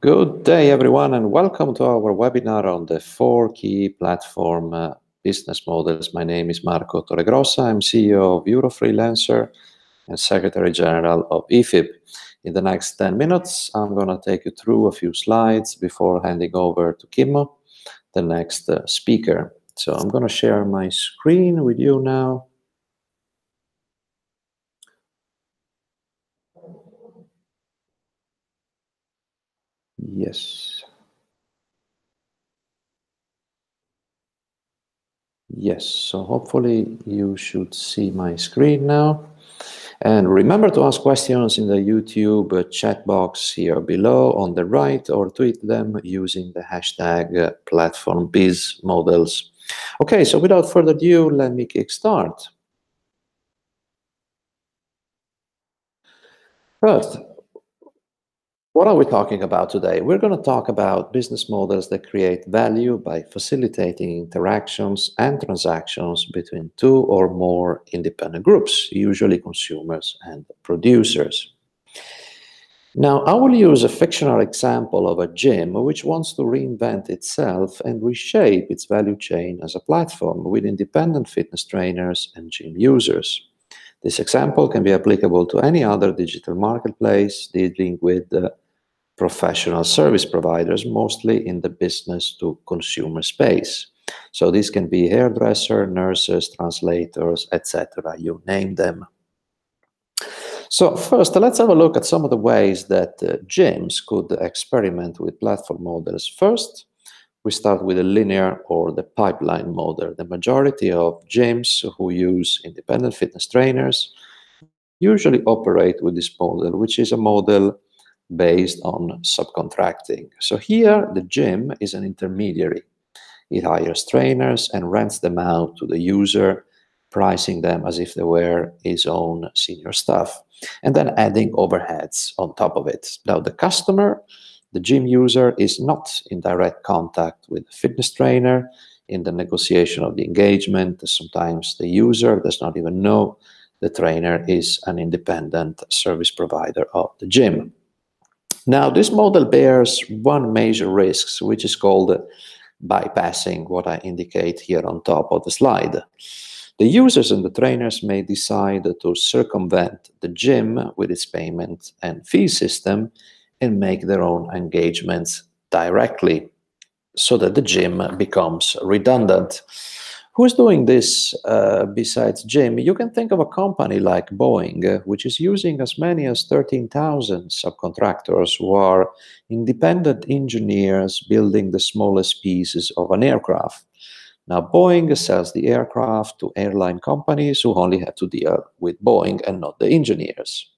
Good day, everyone, and welcome to our webinar on the 4 key platform business models. My name is Marco Torregrossa. I'm CEO of Freelancer and Secretary General of IFIB. In the next 10 minutes, I'm going to take you through a few slides before handing over to Kimmo, the next speaker. So I'm going to share my screen with you now. Yes. Yes, so hopefully you should see my screen now. And remember to ask questions in the YouTube chat box here below on the right, or tweet them using the hashtag #PlatformBizModels. Okay, so without further ado, let me kickstart. First, what are we talking about today? We're going to talk about business models that create value by facilitating interactions and transactions between two or more independent groups, usually consumers and producers. Now, I will use a fictional example of a gym which wants to reinvent itself and reshape its value chain as a platform with independent fitness trainers and gym users. This example can be applicable to any other digital marketplace dealing with professional service providers, mostly in the business-to-consumer space. So this can be hairdresser, nurses, translators, etc. You name them. So first, let's have a look at some of the ways that gyms could experiment with platform models. First, we start with a linear or the pipeline model. The majority of gyms who use independent fitness trainers usually operate with this model, which is a model based on subcontracting. So here, the gym is an intermediary. It hires trainers and rents them out to the user, pricing them as if they were his own senior staff, and then adding overheads on top of it. Now, the customer, the gym user, is not in direct contact with the fitness trainer in the negotiation of the engagement. Sometimes the user does not even know the trainer is an independent service provider of the gym. Now, this model bears one major risk, which is called bypassing what I indicate here on top of the slide. The users and the trainers may decide to circumvent the gym with its payment and fee system and make their own engagements directly so that the gym becomes redundant. Who's doing this besides gym? You can think of a company like Boeing, which is using as many as 13,000 subcontractors who are independent engineers building the smallest pieces of an aircraft. Now, Boeing sells the aircraft to airline companies who only have to deal with Boeing and not the engineers.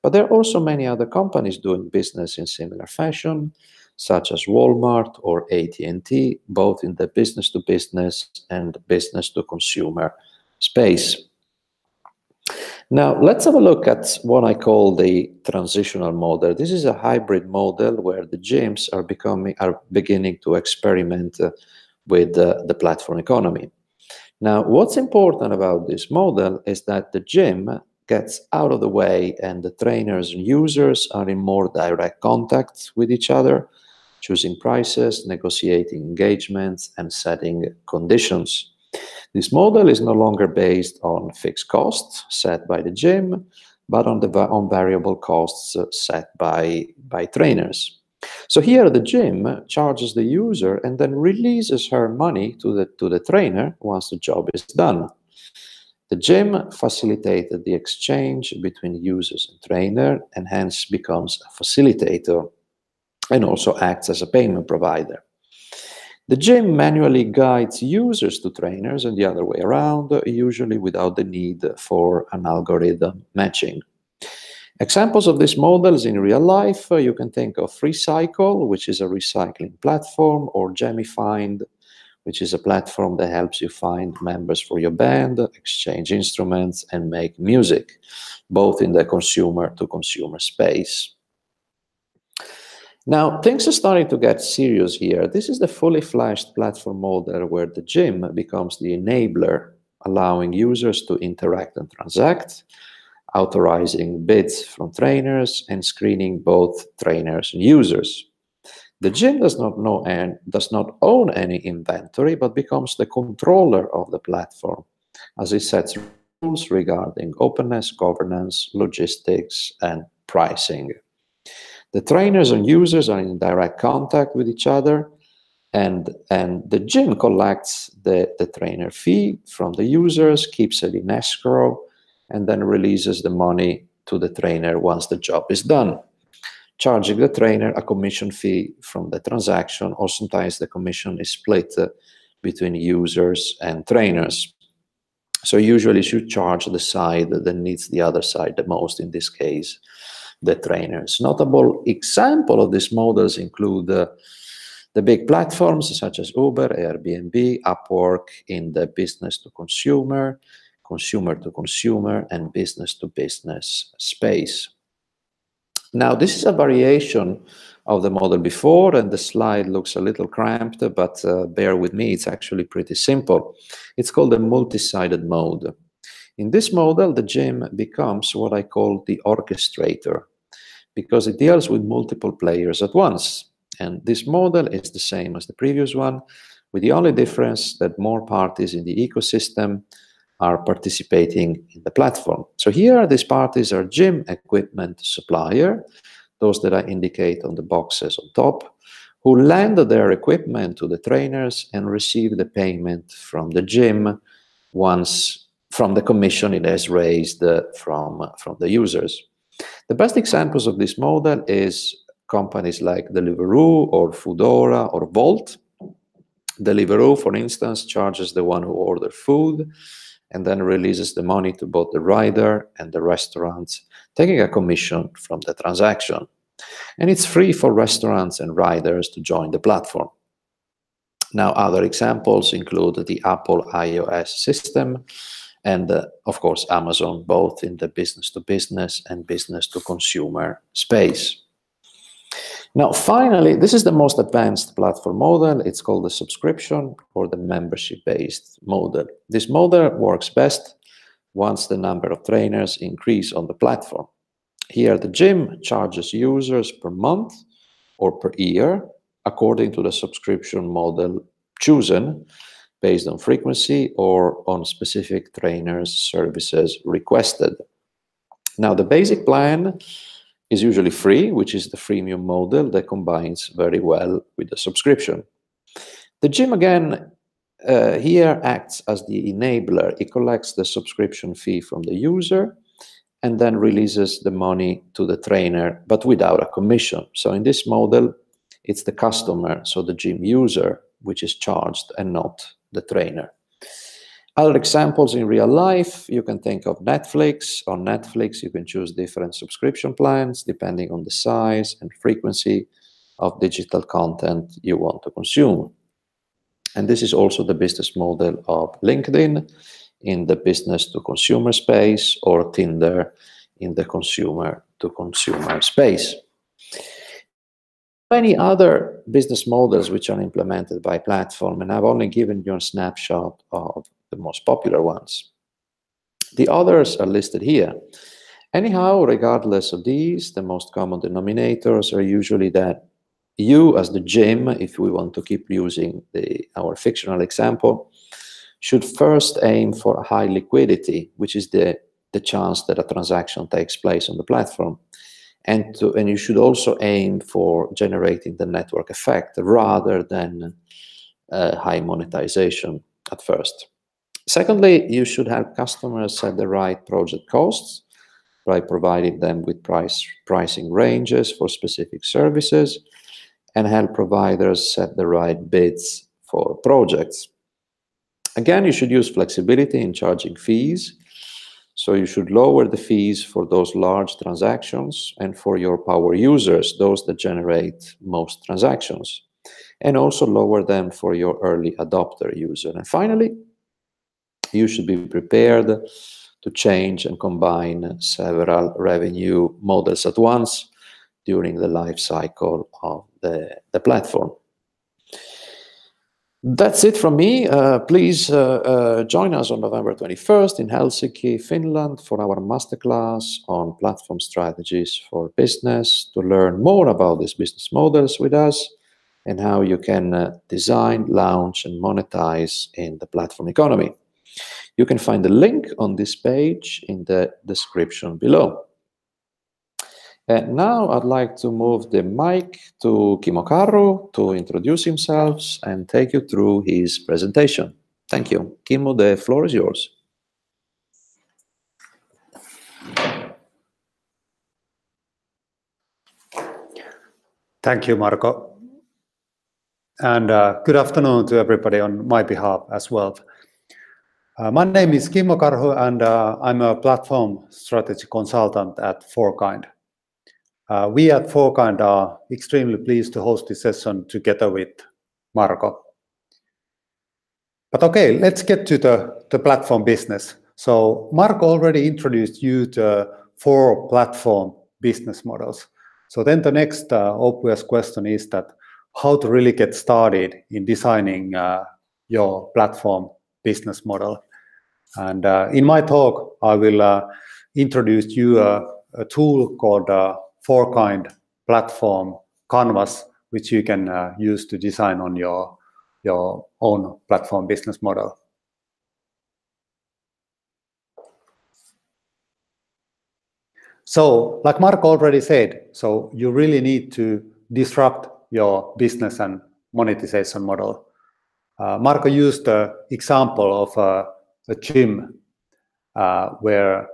But there are also many other companies doing business in similar fashion, such as Walmart or AT&T, both in the business-to-business and business-to-consumer space. Now, let's have a look at what I call the transitional model. This is a hybrid model where the gyms are beginning to experiment with the platform economy. Now, what's important about this model is that the gym gets out of the way and the trainers and users are in more direct contact with each other, choosing prices, negotiating engagements, and setting conditions. This model is no longer based on fixed costs set by the gym, but on variable costs set by trainers. So here the gym charges the user and then releases her money to the trainer once the job is done. The gym facilitated the exchange between users and trainer and hence becomes a facilitator and also acts as a payment provider. The gym manually guides users to trainers and the other way around, usually without the need for an algorithm matching. Examples of these models in real life, you can think of FreeCycle, which is a recycling platform, or Gemifind, which is a platform that helps you find members for your band, exchange instruments, and make music, both in the consumer-to-consumer space. Now, things are starting to get serious here. This is the fully fledged platform model where the gym becomes the enabler, allowing users to interact and transact. authorizing bids from trainers, and screening both trainers and users. The gym does not own any inventory, but becomes the controller of the platform, as it sets rules regarding openness, governance, logistics, and pricing. The trainers and users are in direct contact with each other, and the gym collects the trainer fee from the users, keeps it in escrow, and then releases the money to the trainer once the job is done, charging the trainer a commission fee from the transaction, or sometimes the commission is split between users and trainers. So usually you should charge the side that needs the other side the most, in this case, the trainers. Notable example of these models include the big platforms such as Uber, Airbnb, Upwork in the business to consumer, consumer to consumer, and business to business space. Now, this is a variation of the model before, and the slide looks a little cramped, but bear with me, it's actually pretty simple. It's called the multi-sided mode. In this model, the gym becomes what I call the orchestrator, because it deals with multiple players at once. And this model is the same as the previous one, with the only difference that more parties in the ecosystem are participating in the platform. So here, these parties are gym equipment supplier, those that I indicate on the boxes on top, who lend their equipment to the trainers and receive the payment from the gym once from the commission it has raised from the users. The best examples of this model is companies like Deliveroo or Foodora or Volt. Deliveroo, for instance, charges the one who orders food and then releases the money to both the rider and the restaurant, taking a commission from the transaction. And it's free for restaurants and riders to join the platform. Now, other examples include the Apple iOS system and, of course, Amazon, both in the business-to-business and business-to-consumer space. Now, finally, this is the most advanced platform model. It's called the subscription or the membership-based model. This model works best once the number of trainers increase on the platform. Here, the gym charges users per month or per year according to the subscription model chosen based on frequency or on specific trainers' services requested. Now, the basic plan is usually free, which is the freemium model that combines very well with the subscription. The gym, again, here acts as the enabler. It collects the subscription fee from the user and then releases the money to the trainer, but without a commission. So in this model, it's the customer, so the gym user, which is charged and not the trainer. Other examples in real life, you can think of Netflix. On Netflix, you can choose different subscription plans depending on the size and frequency of digital content you want to consume. And this is also the business model of LinkedIn in the business-to-consumer space, or Tinder in the consumer-to-consumer space. Many other business models which are implemented by platform, and I've only given you a snapshot of the most popular ones. The others are listed here. Anyhow, regardless of these, the most common denominators are usually that you, as the gym, if we want to keep using our fictional example, should first aim for high liquidity, which is the chance that a transaction takes place on the platform. And you should also aim for generating the network effect rather than high monetization at first. Secondly, you should help customers set the right project costs by providing them with pricing ranges for specific services, and help providers set the right bids for projects. Again, you should use flexibility in charging fees. So you should lower the fees for those large transactions and for your power users, those that generate most transactions, and also lower them for your early adopter user. And finally, you should be prepared to change and combine several revenue models at once during the life cycle of the platform. That's it from me. Please join us on November 21st in Helsinki, Finland, for our masterclass on platform strategies for business, to learn more about these business models with us and how you can design, launch, and monetize in the platform economy. You can find the link on this page in the description below. And now I'd like to move the mic to Kimmo Karhu to introduce himself and take you through his presentation. Thank you. Kimmo, the floor is yours. Thank you, Marco. And good afternoon to everybody on my behalf as well. My name is Kimmo Karhu, and I'm a platform strategy consultant at Fourkind. We at Fourkind are extremely pleased to host this session together with Marco. But okay, let's get to the platform business. So Marco already introduced you to 4 platform business models. So then the next obvious question is that how to really get started in designing your platform business model. And in my talk, I will introduce you a tool called Fourkind Platform Canvas, which you can use to design on your own platform business model. So, like Marco already said, so you really need to disrupt your business and monetization model. Marco used the example of a gym where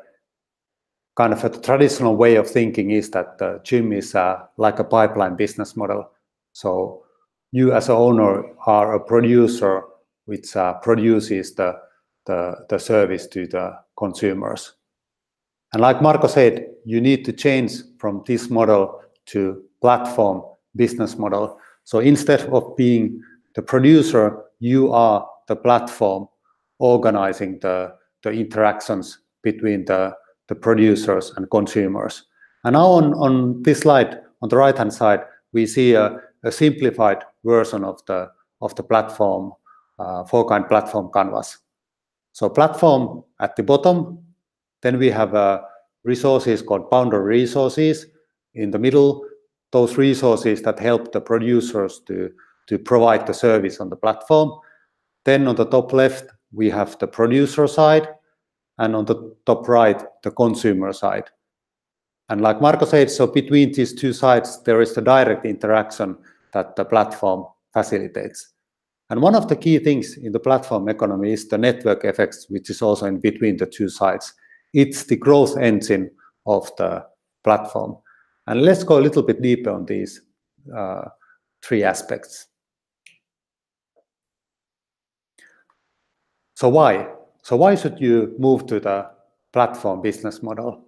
kind of a traditional way of thinking is that the gym is like a pipeline business model. So you as an owner are a producer which produces the service to the consumers. And like Marco said, you need to change from this model to platform business model. So instead of being the producer, you are the platform organizing the interactions between the producers and consumers. And now on this slide, on the right-hand side, we see a simplified version of the platform, Fourkind Platform Canvas. So platform at the bottom, then we have resources called boundary resources. In the middle, those resources that help the producers to provide the service on the platform. Then on the top left, we have the producer side, and on the top right, the consumer side. And like Marco said, so between these two sides, there is the direct interaction that the platform facilitates. And one of the key things in the platform economy is the network effects, which is also in between the two sides. It's the growth engine of the platform. And let's go a little bit deeper on these 3 aspects. So why? So why should you move to the platform business model?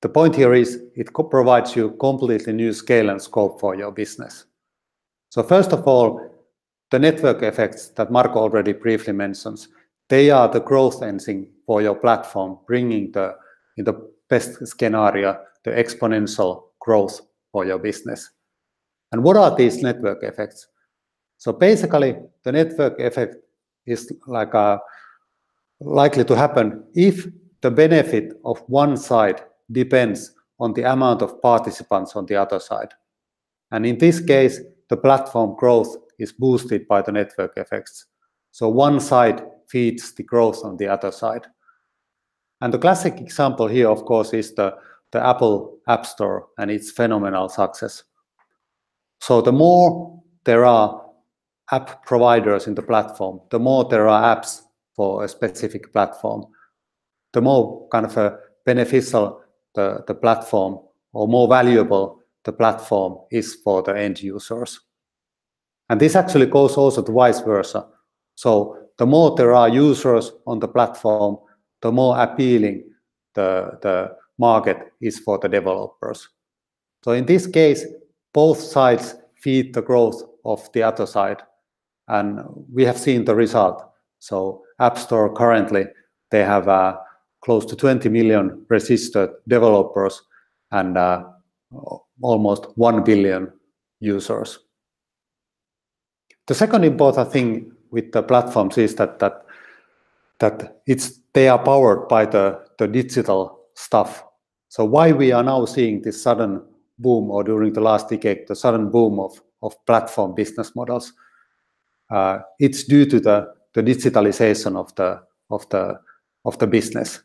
The point here is it provides you completely new scale and scope for your business. So first of all, the network effects that Marco already briefly mentions, they are the growth engine for your platform, bringing in the best scenario, the exponential growth for your business. And what are these network effects? So basically, the network effect is like likely to happen if the benefit of one side depends on the amount of participants on the other side. And in this case, the platform growth is boosted by the network effects. So one side feeds the growth on the other side. And the classic example here, of course, is the Apple App Store and its phenomenal success. So the more there are app providers in the platform, the more there are apps for a specific platform, the more kind of beneficial the platform or more valuable the platform is for the end users. And this actually goes also to vice versa. So the more there are users on the platform, the more appealing the market is for the developers. So in this case, both sides feed the growth of the other side. And we have seen the result. So App Store currently, they have close to 20 million registered developers and almost 1 billion users. The second important thing with the platforms is that they are powered by the digital stuff. So why we are now seeing this sudden boom, or during the last decade, the sudden boom of platform business models, it's due to the digitalization of the business.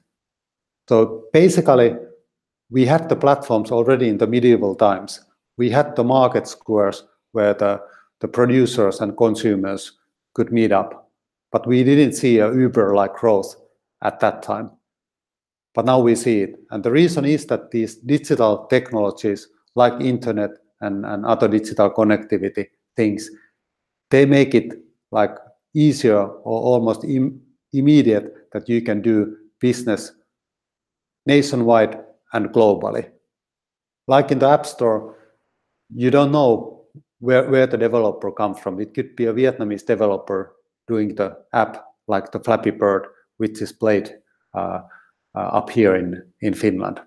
So basically, we had the platforms already in the medieval times. We had the market squares where the producers and consumers could meet up, but we didn't see a Uber-like growth at that time. But now we see it. And the reason is that these digital technologies like internet and other digital connectivity things, they make it like easier or almost immediate that you can do business nationwide and globally. Like in the App Store, you don't know where the developer comes from. It could be a Vietnamese developer doing the app, like the Flappy Bird, which is played up here in Finland.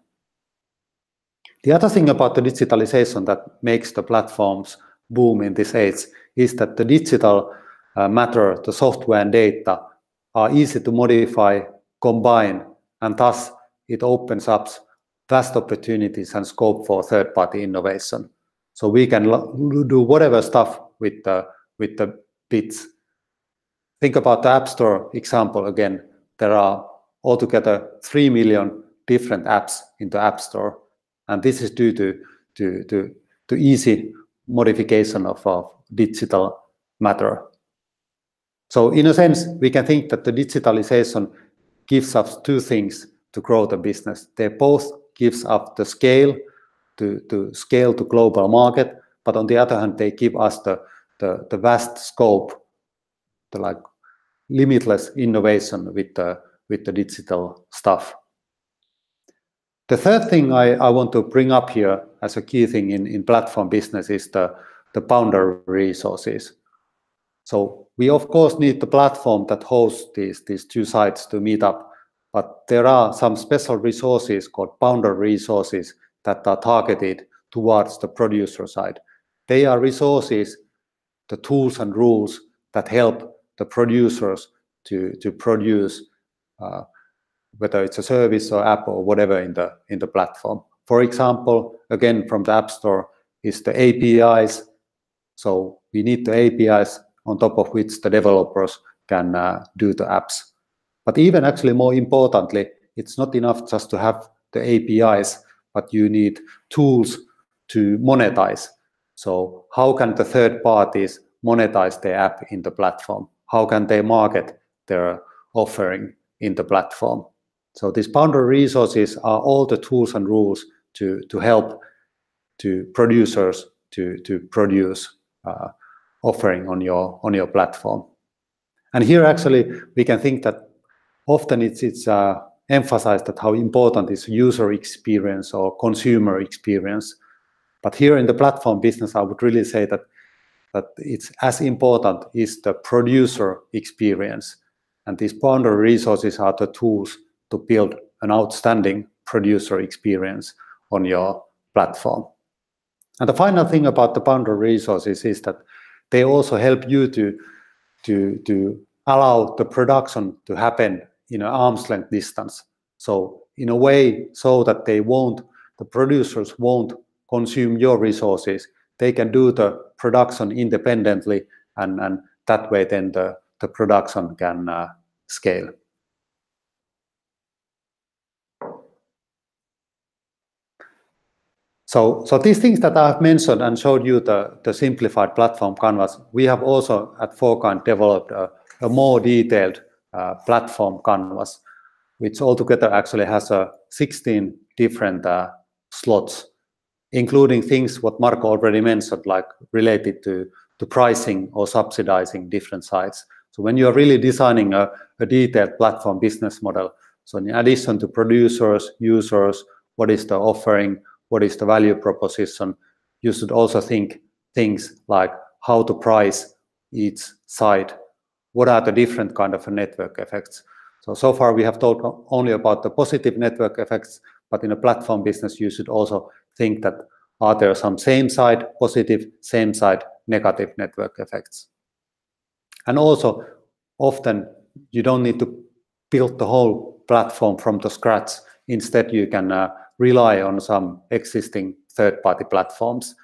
The other thing about the digitalization that makes the platforms boom in this age is that the digital matter, the software and data, are easy to modify, combine, and thus it opens up vast opportunities and scope for third-party innovation. So we can do whatever stuff with the bits. Think about the App Store example again. There are altogether 3 million different apps in the App Store, and this is due to easy modification of digital matter. So in a sense, we can think that the digitalization gives us two things to grow the business. They both gives us the scale to scale to global market, but on the other hand, they give us the vast scope, the like limitless innovation with the digital stuff. The third thing I want to bring up here as a key thing in platform business is the boundary resources. So we of course need the platform that hosts these two sites to meet up, but there are some special resources called boundary resources that are targeted towards the producer side. They are resources, the tools and rules that help the producers to produce whether it's a service or app or whatever in the platform. For example, again from the App Store is the APIs. So we need the APIs on top of which the developers can do the apps. But even actually more importantly, it's not enough just to have the APIs, but you need tools to monetize. So how can the third parties monetize their app in the platform? How can they market their offering in the platform? So these boundary resources are all the tools and rules to help to producers to produce offering on your platform. And here actually we can think that often it's emphasized that how important is user experience or consumer experience. But here in the platform business, I would really say that it's as important is the producer experience. And these boundary resources are the tools to build an outstanding producer experience on your platform. And the final thing about the boundary resources is that they also help you to allow the production to happen in an arm's length distance. So in a way so that the producers won't consume your resources. They can do the production independently, and that way then the production can scale. So these things that I've mentioned and showed you the simplified platform canvas, we have also at Fourkind developed a more detailed platform canvas, which altogether actually has 16 different slots, including things what Marco already mentioned, like related to pricing or subsidizing different sites. So when you are really designing a detailed platform business model, so in addition to producers, users, what is the offering, what is the value proposition, you should also think things like how to price each site, what are the different kind of network effects. So far we have talked only about the positive network effects, but in a platform business you should also think that are there some same side positive, same side negative network effects. And also, often you don't need to build the whole platform from the scratch. Instead, you can rely on some existing third-party platforms,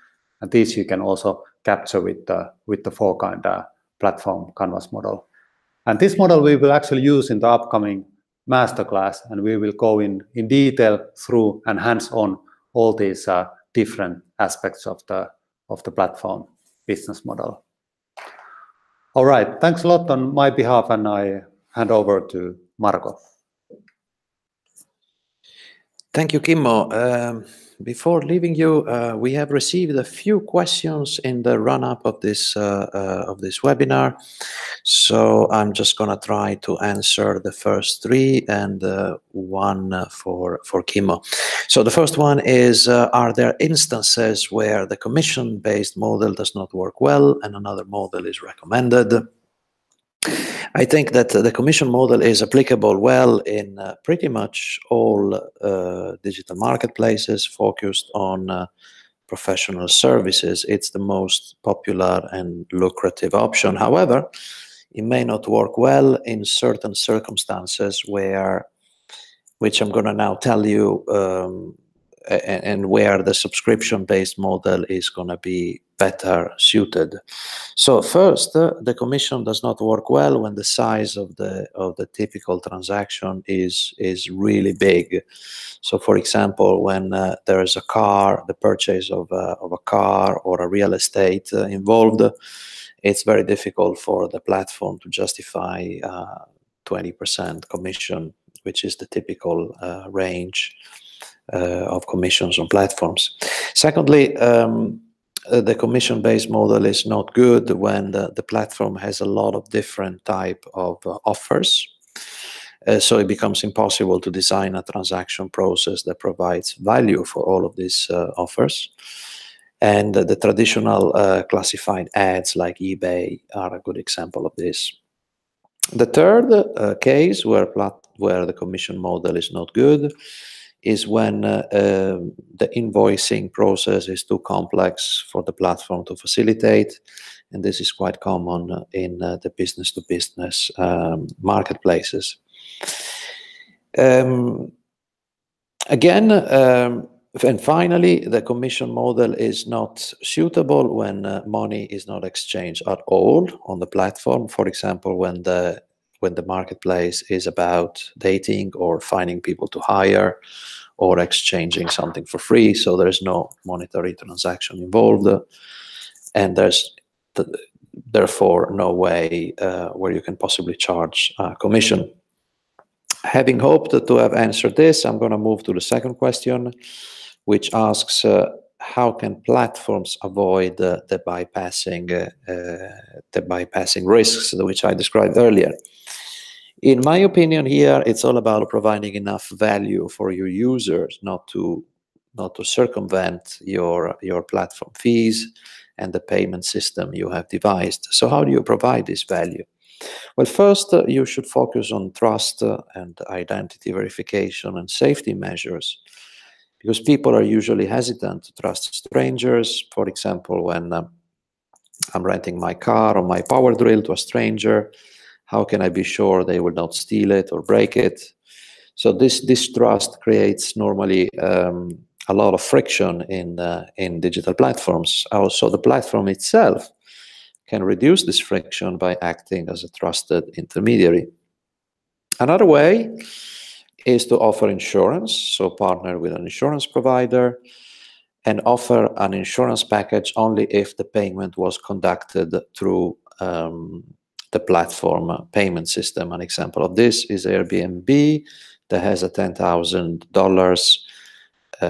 and these you can also capture with the Fourkind platform canvas model. And this model we will actually use in the upcoming masterclass, and we will go in detail through and hands-on all these different aspects of the platform business model. All right, thanks a lot on my behalf, and I hand over to Marko. Thank you, Kimmo. Before leaving you, we have received a few questions in the run-up of this webinar. So I'm just going to try to answer the first three and one for Kimmo. So the first one is, are there instances where the commission-based model does not work well and another model is recommended? I think that the commission model is applicable well in pretty much all digital marketplaces focused on professional services. It's the most popular and lucrative option. However, it may not work well in certain circumstances which I'm going to now tell you, and where the subscription-based model is going to be better suited. So first, the commission does not work well when the size of the typical transaction is really big. So for example, when there is a car, the purchase of a car or a real estate involved, it's very difficult for the platform to justify 20% commission, which is the typical range of commissions on platforms. Secondly, the commission-based model is not good when the platform has a lot of different type of offers. So it becomes impossible to design a transaction process that provides value for all of these offers. And the traditional classified ads like eBay are a good example of this. The third case where the commission model is not good is when the invoicing process is too complex for the platform to facilitate. And this is quite common in the business-to-business marketplaces. And finally, the commission model is not suitable when money is not exchanged at all on the platform. For example, when the marketplace is about dating or finding people to hire or exchanging something for free, so there's no monetary transaction involved, and there's therefore no way where you can possibly charge a commission. Having hoped to have answered this, I'm going to move to the second question, which asks, how can platforms avoid the bypassing risks, which I described earlier? In my opinion, here it's all about providing enough value for your users, not to circumvent your platform fees and the payment system you have devised. So how do you provide this value? Well, first, you should focus on trust and identity verification and safety measures, because people are usually hesitant to trust strangers. For example, when I'm renting my car or my power drill to a stranger, how can I be sure they will not steal it or break it? So this distrust creates normally a lot of friction in digital platforms. Also, the platform itself can reduce this friction by acting as a trusted intermediary. Another way is to offer insurance, so partner with an insurance provider and offer an insurance package only if the payment was conducted through the platform payment system. An example of this is Airbnb, that has a $10,000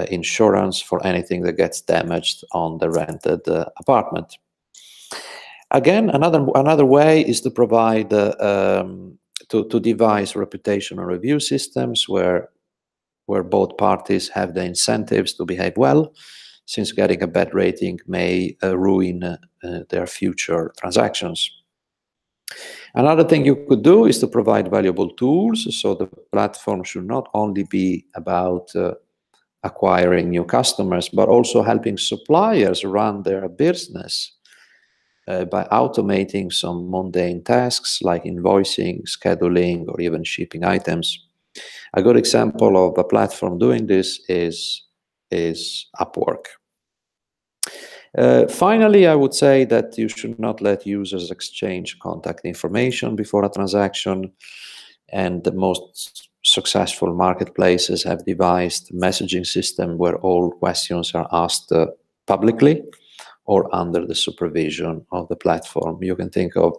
insurance for anything that gets damaged on the rented apartment. Again, another way is to provide to devise reputational review systems where both parties have the incentives to behave well, since getting a bad rating may ruin their future transactions. Another thing you could do is to provide valuable tools. So the platform should not only be about acquiring new customers, but also helping suppliers run their business by automating some mundane tasks like invoicing, scheduling, or even shipping items. A good example of a platform doing this is Upwork. Finally, I would say that you should not let users exchange contact information before a transaction, and the most successful marketplaces have devised a messaging system where all questions are asked publicly or under the supervision of the platform. You can think of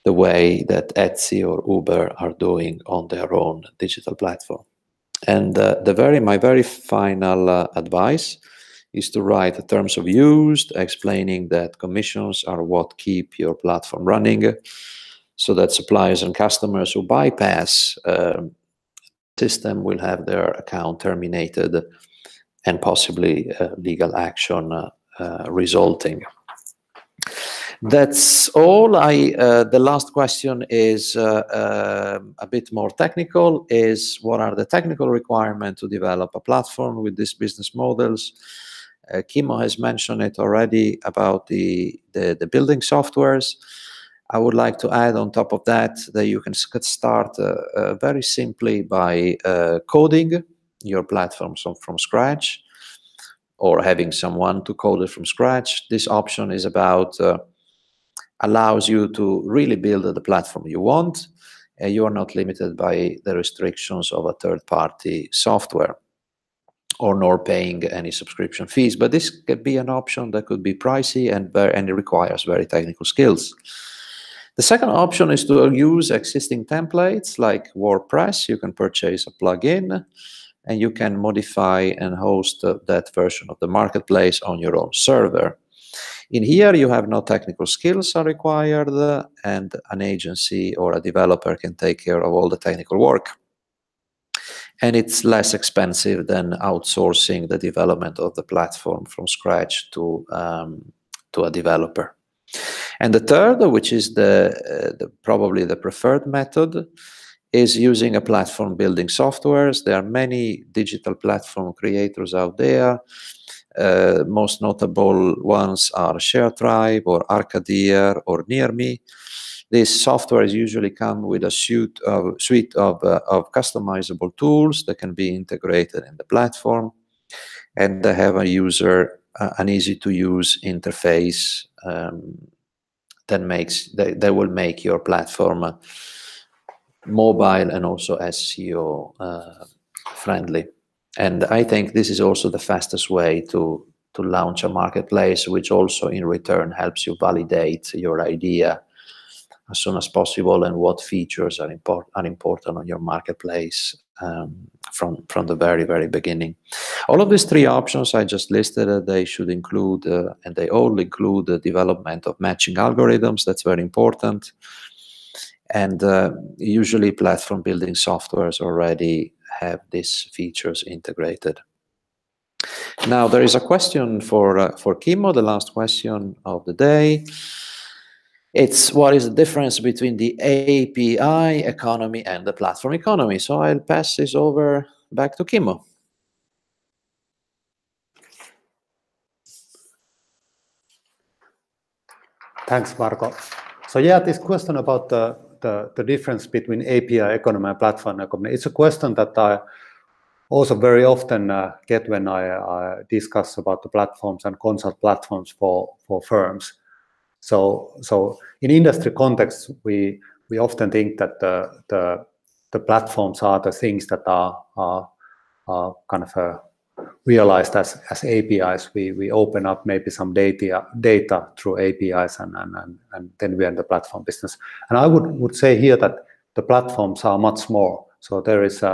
the way that Etsy or Uber are doing on their own digital platform. And my very final advice is to write terms of use explaining that commissions are what keep your platform running, so that suppliers and customers who bypass the system will have their account terminated and possibly legal action resulting. That's all. The last question is a bit more technical, is what are the technical requirements to develop a platform with these business models? Kimmo has mentioned it already about the building softwares. I would like to add on top of that you can start very simply by coding your platform from scratch, or having someone to code it from scratch. This option is about allows you to really build the platform you want, and you are not limited by the restrictions of a third-party software, or nor paying any subscription fees. But this could be an option that could be pricey and it requires very technical skills. The second option is to use existing templates like WordPress. You can purchase a plugin and you can modify and host that version of the marketplace on your own server. In here, you have no technical skills are required, and an agency or a developer can take care of all the technical work. And it's less expensive than outsourcing the development of the platform from scratch to a developer. And the third, which is probably the preferred method, is using a platform building softwares. There are many digital platform creators out there. Most notable ones are ShareTribe or Arcadia or NearMe. These softwares usually come with a suite of customizable tools that can be integrated in the platform, and they have an easy-to-use interface that will make your platform mobile and also SEO friendly. And I think this is also the fastest way to launch a marketplace, which also in return helps you validate your idea as soon as possible and what features are important on your marketplace from the very, very beginning. All of these three options I just listed, they should include, and they all include the development of matching algorithms. That's very important. And usually platform building softwares already have these features integrated. Now, there is a question for Kimmo, the last question of the day. It's what is the difference between the API economy and the platform economy? So I'll pass this over back to Kimmo. Thanks, Marco. So yeah, this question about the difference between API economy and platform economy, it's a question that I also very often get when I discuss about the platforms and consult platforms for firms. So in industry context, we often think that the platforms are the things that are kind of realized as APIs. We open up maybe some data through APIs and then we are in the platform business. And I would say here that the platforms are much more. So there is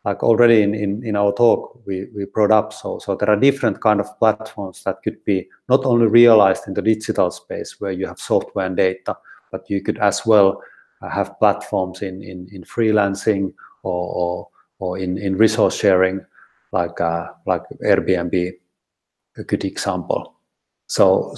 like already in our talk we brought up, so there are different kind of platforms that could be not only realized in the digital space where you have software and data, but you could as well have platforms in freelancing or in resource sharing, like Airbnb, a good example. So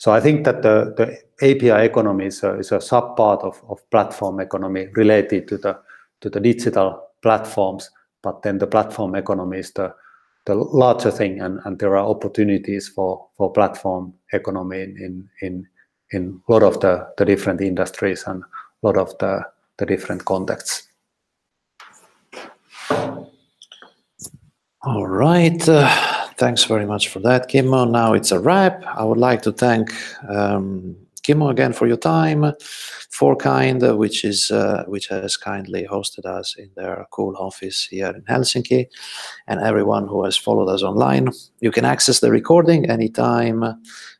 I think that the API economy is a sub part of platform economy related to the digital platforms, but then the platform economy is the larger thing, and there are opportunities for platform economy in a lot of the different industries and a lot of the different contexts. All right. Thanks very much for that, Kimmo. Now it's a wrap. I would like to thank Kimmo again for your time. Fourkind, which has kindly hosted us in their cool office here in Helsinki, and everyone who has followed us online. You can access the recording anytime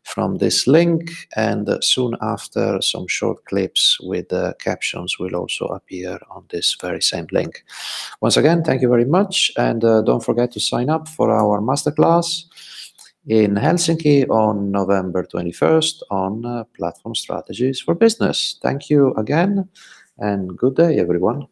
from this link, and soon after, some short clips with captions will also appear on this very same link. Once again, thank you very much, and don't forget to sign up for our masterclass in Helsinki on November 21st on platform strategies for business. Thank you again, and good day, everyone.